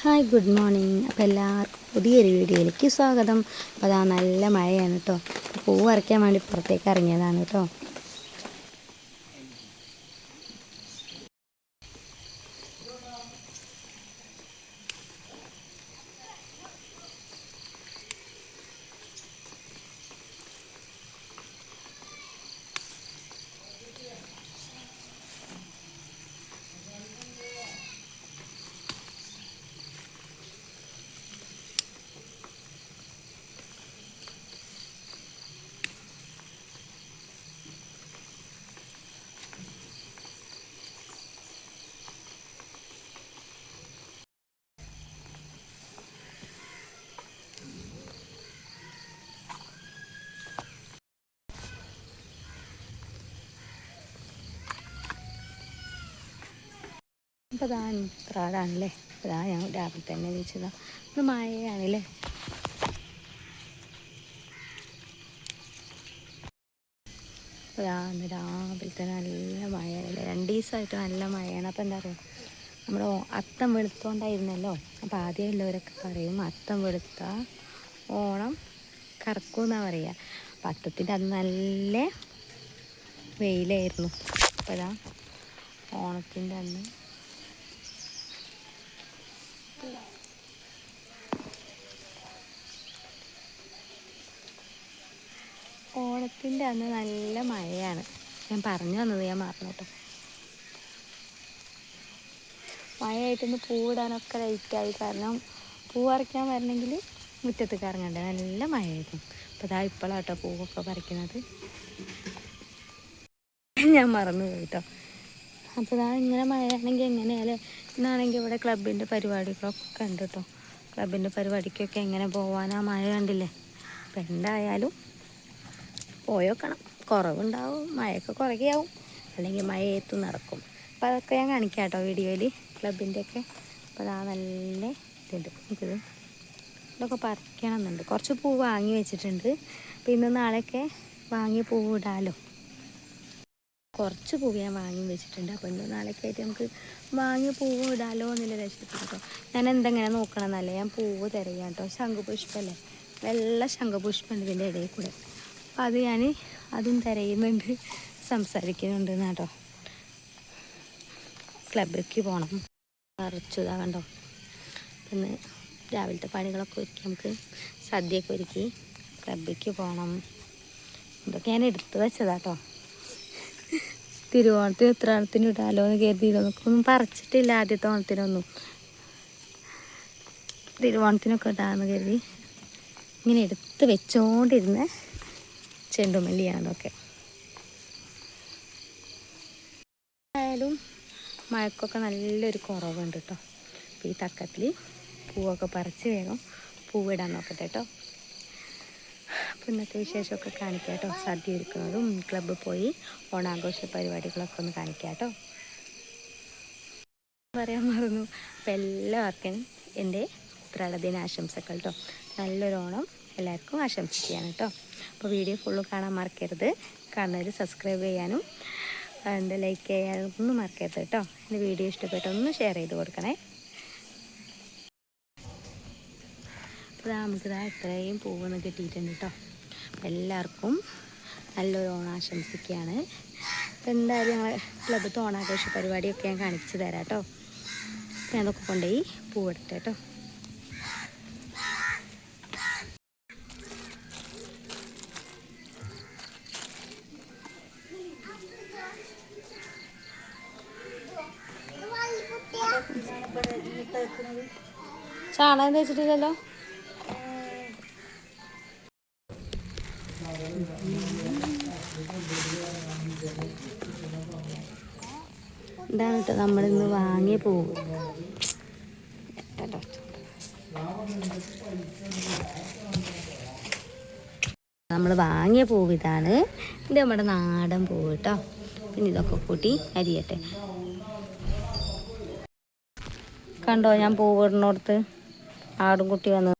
Hi good morning. അപ്പോൾ എല്ലാവർക്കും പുതിയൊരു വീഡിയോയിലേക്ക് സ്വാഗതം. അപ്പോൾ അതാ നല്ല മഴയാണ് കേട്ടോ. പൂവ് പറിക്കാൻ വേണ്ടി പുറത്തേക്ക് ഇറങ്ങിയതാണ് കേട്ടോ. അപ്പോൾ അതാ ഇത്രാടാണല്ലേ. അതാ ഞാൻ രാവിലെ തന്നെ വിളിച്ചതാ. ഇത് മഴയാണല്ലേ. അപ്പോൾ ഇന്ന് രാവിലെ തന്നെ നല്ല മഴയാണല്ലേ. 2 ദിവസമായിട്ട് നല്ല മഴയാണ്. അപ്പോൾ എന്താ പറയുക, നമ്മുടെ അത്തം വെളുത്തോണ്ടായിരുന്നല്ലോ. അപ്പോൾ ആദ്യമുള്ളവരൊക്കെ പറയും അത്തം വെളുത്ത ഓണം കറക്കും എന്നാണ് പറയുക. അപ്പം അത്തത്തിൻ്റെ അന്ന് നല്ല വെയിലായിരുന്നു. അപ്പോൾ ഇതാ ഓണത്തിൻ്റെ അന്ന് നല്ല മഴയാണ്. ഞാൻ പറഞ്ഞു വന്നത് ഞാൻ മറന്നു കേട്ടോ. മഴയായിട്ടൊന്ന് പൂവിടാനൊക്കെ ലൈറ്റായി. കാരണം പൂ പറിക്കാൻ വരണമെങ്കിൽ മുറ്റത്തേക്ക് ഇറങ്ങണ്ടേ. നല്ല മഴയായിരുന്നു. അപ്പോൾ ഇതാ ഇപ്പോഴാട്ടോ പൂവൊക്കെ പറിക്കുന്നത്. ഞാൻ മറന്നു പോയി കേട്ടോ. അപ്പോൾ ഇതാ ഇങ്ങനെ മഴയാണെങ്കിൽ എങ്ങനെയായാലും ഇന്നാണെങ്കിൽ ഇവിടെ ക്ലബിൻ്റെ പരിപാടികളൊക്കെ ഉണ്ട് കേട്ടോ. ക്ലബിൻ്റെ പരിപാടിക്കൊക്കെ എങ്ങനെ പോകാനാ, മഴ കണ്ടില്ലേ. അപ്പം എന്തായാലും പോയോക്കണം. കുറവുണ്ടാവും, മഴയൊക്കെ കുറയ്ക്കാവും, അല്ലെങ്കിൽ മഴ ഏത്തു നടക്കും. അപ്പോൾ അതൊക്കെ ഞാൻ കാണിക്കാം കേട്ടോ വീഡിയോയിൽ, ക്ലബിൻ്റെയൊക്കെ. അപ്പോൾ അതാ നല്ല ഇതുണ്ട്. എനിക്കിത് ഇതൊക്കെ പറിക്കണം എന്നുണ്ട്. കുറച്ച് പൂ വാങ്ങി വെച്ചിട്ടുണ്ട്. അപ്പോൾ ഇന്ന് നാളെയൊക്കെ വാങ്ങി പൂവ് ഇടാമല്ലോ. കുറച്ച് പൂവ് ഞാൻ വാങ്ങി വെച്ചിട്ടുണ്ട്. അപ്പോൾ ഇന്ന് നാളെയൊക്കെ ആയിട്ട് നമുക്ക് വാങ്ങി പൂവ് ഇടാമല്ലോ എന്നുള്ള ലക്ഷ്യത്തിൽ കേട്ടോ. ഞാൻ എന്തെങ്ങനെ നോക്കണം എന്നല്ലേ ഞാൻ പൂവ് തിരയാം കേട്ടോ. ശംഖുപുഷ്പമല്ലേ, വെള്ള ശംഖുപുഷ്പമുണ്ട് ഇതിൻ്റെ ഇടയിൽ കൂടെ. അപ്പോൾ അത് ഞാൻ അതും തിരയുന്നുണ്ട്, സംസാരിക്കുന്നുണ്ട് കേട്ടോ. ക്ലബിലേക്ക് പോകണം. പറിച്ചതാ കണ്ടോ. പിന്നെ രാവിലത്തെ പണികളൊക്കെ ഒരുക്കി നമുക്ക് സദ്യയൊക്കെ ഒരുക്കി ക്ലബിലേക്ക് പോകണം. ഇതൊക്കെ ഞാൻ എടുത്തു വെച്ചതാട്ടോ. തിരുവോണത്തിന് ഉത്രാടത്തിന് ഇടാമല്ലോ എന്ന് കരുതി. ഇതൊന്നും പറിച്ചിട്ടില്ല ആദ്യത്തെ ഓണത്തിനൊന്നും. തിരുവോണത്തിനൊക്കെ ഇടാമെന്ന് കരുതി ഇങ്ങനെ എടുത്ത് വെച്ചോണ്ടിരുന്ന ചെണ്ടുമല്ലിയാണതൊക്കെ. ആയാലും മഴക്കൊക്കെ നല്ലൊരു കുറവുണ്ട് കേട്ടോ. അപ്പോൾ ഈ തക്കത്തിൽ പൂവൊക്കെ പറിച്ച് വേഗം പൂവിടാൻ നോക്കട്ടെ കേട്ടോ. അപ്പോൾ ഇന്നത്തെ വിശേഷമൊക്കെ കാണിക്കാം കേട്ടോ. സദ്യ ഒരുക്കുന്നതും ക്ലബ്ബിൽ പോയി ഓണാഘോഷ പരിപാടികളൊക്കെ ഒന്ന് കാണിക്കാം കേട്ടോ. പറയാൻ മറന്നു. അപ്പോൾ എല്ലാവർക്കും എൻ്റെ ഉത്രാട ദിനാശംസകൾ കേട്ടോ. നല്ലൊരു ഓണം എല്ലാവർക്കും ആശംസിക്കുകയാണ് കേട്ടോ. അപ്പോൾ വീഡിയോ ഫുള്ള് കാണാൻ മറക്കരുത്. കാണുന്നവർ സബ്സ്ക്രൈബ് ചെയ്യാനും ലൈക്ക് ചെയ്യാനും ഒന്നും മറക്കരുത് കേട്ടോ. എൻ്റെ വീഡിയോ ഇഷ്ടപ്പെട്ട ഒന്ന് ഷെയർ ചെയ്ത് കൊടുക്കണേ. അപ്പോൾ നമുക്കിതാ ഇത്രയും പൂവൊന്ന് കിട്ടിയിട്ടുണ്ട് കേട്ടോ. എല്ലാവർക്കും നല്ലൊരു ഓണം ആശംസിക്കുകയാണ്. അപ്പോൾ എന്തായാലും ഞങ്ങൾ ക്ലബ്ബത്തെ ഓണാഘോഷ പരിപാടിയൊക്കെ ഞാൻ കാണിച്ചു തരാം കേട്ടോ. ഞാൻ അതൊക്കെ കൊണ്ടുപോയി പൂവിടട്ടെ കേട്ടോ. ചാണകം തേച്ചിട്ടില്ലല്ലോ. ഇതാണ് കേട്ടോ നമ്മളിന്ന് വാങ്ങിയ പൂവ്. നമ്മൾ വാങ്ങിയ പൂവ് ഇതാണ്. ഇത് നമ്മുടെ നാടൻ പൂവ് കേട്ടോ. പിന്നെ ഇതൊക്കെ കൂട്ടി അരിയട്ടെ. കണ്ടോ ഞാൻ പൂവ് ഇടുന്നിടത്ത് ആടും കുട്ടി വന്നു.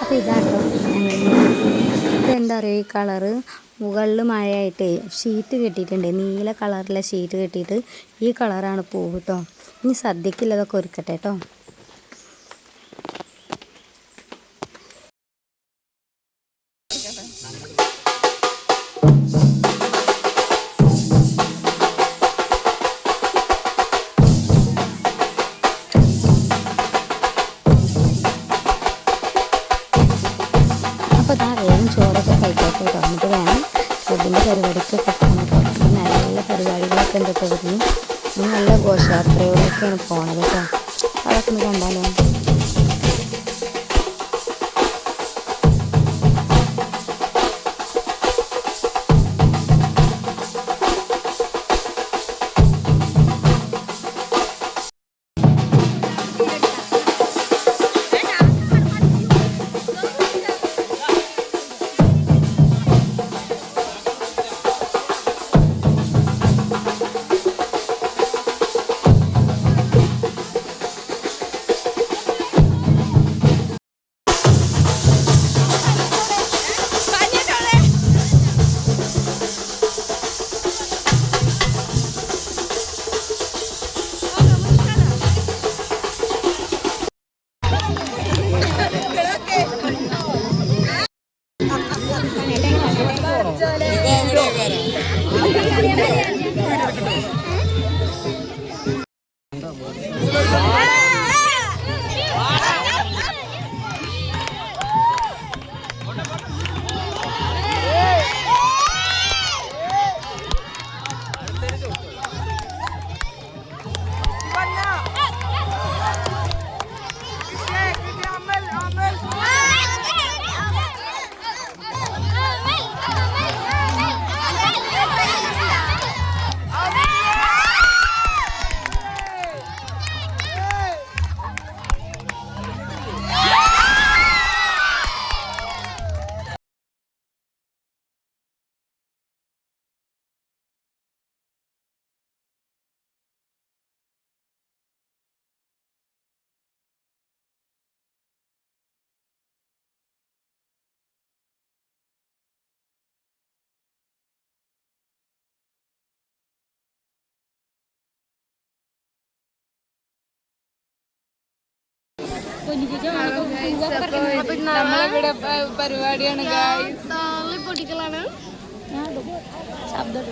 അപ്പോൾ ഇതാട്ടോ ഇതെന്താ പറയുക, ഈ കളറ് മുകളിൽ മഴയായിട്ട് ഷീറ്റ് കെട്ടിയിട്ടുണ്ട്, നീല കളറിലെ ഷീറ്റ് കെട്ടിയിട്ട് ഈ കളറാണ് പൂവ് കേട്ടോ. ഇനി സദ്യക്കുള്ളതൊക്കെ ഒരുക്കട്ടെ കേട്ടോ. അപ്പോൾ ഇതാ വേഗം ചോറൊക്കെ കഴിക്കാത്ത കേട്ടോ. എന്നിട്ട് വേണം ക്ലബിൻ്റെ പരിപാടിക്കൊക്കെ പോകണം കേട്ടോ. നല്ല പരിപാടികളൊക്കെ ഉണ്ട് കേട്ടോ. വരുന്നു നല്ല ഘോഷയാത്രയോടൊക്കെയാണ് പോണത് കേട്ടോ. അതൊക്കെ ഒന്ന് കണ്ടാലോ. നമ്മളിവിടെ പരിപാടിയാണ് പൊട്ടിക്കലാണ് ശബ്ദം.